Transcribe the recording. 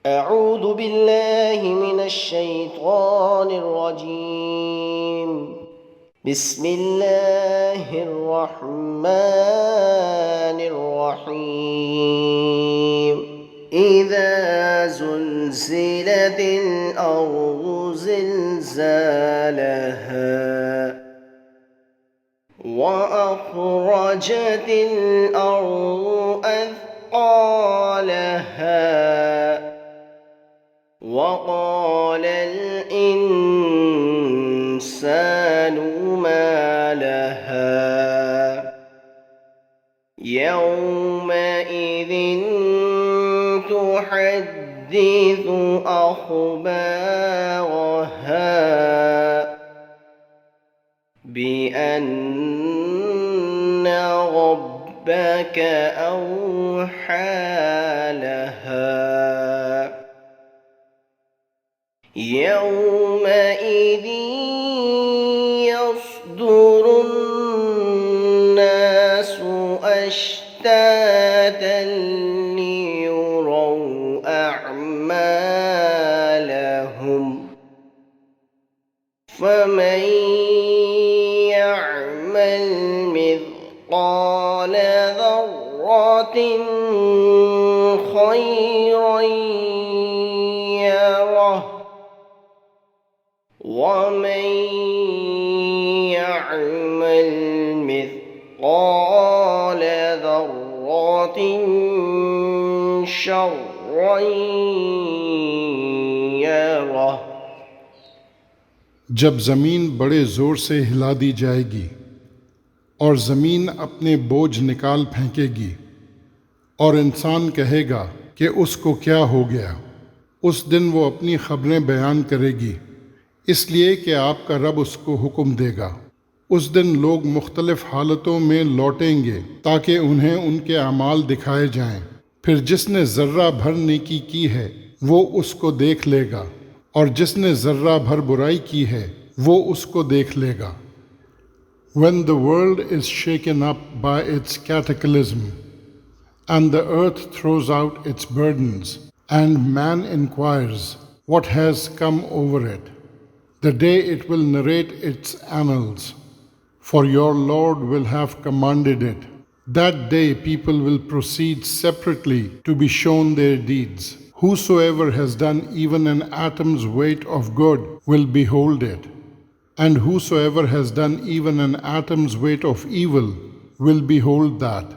أعوذ بالله من الشيطان الرجيم. بسم الله الرحمن الرحيم. إذا زلزلت الأرض زلزالها وأخرجت الأرض أثقالها وقال الإنسان ما لها يومئذ تحدث أخبارها بأن ربك أوحى لها يومئذ يصدر الناس أشتاتا ليروا أعمالهم فمن يعمل مثقال ذرة خيرا يره ومن يعمل مثقال ذرة شرا يره. जब ज़मीन बड़े ज़ोर से हिला दी जाएगी और ज़मीन अपने बोझ निकाल फेंकेगी और इंसान कहेगा कि उसको क्या हो गया, उस दिन वो अपनी ख़बरें बयान करेगी इसलिए कि आपका रब उसको हुक्म देगा। उस दिन लोग मुख्तलिफ हालतों में लौटेंगे ताकि उन्हें उनके अमाल दिखाए जाएं। फिर जिसने ज़र्रा भर नेकी की है वो उसको देख लेगा और जिसने ज़र्रा भर बुराई की है वो उसको देख लेगा। When the world is shaken up by its cataclysm and the earth throws out its burdens and man inquires what has come over it, the day it will narrate its annals, for your Lord will have commanded it. That day people will proceed separately to be shown their deeds. Whosoever has done even an atom's weight of good will behold it, and whosoever has done even an atom's weight of evil will behold that.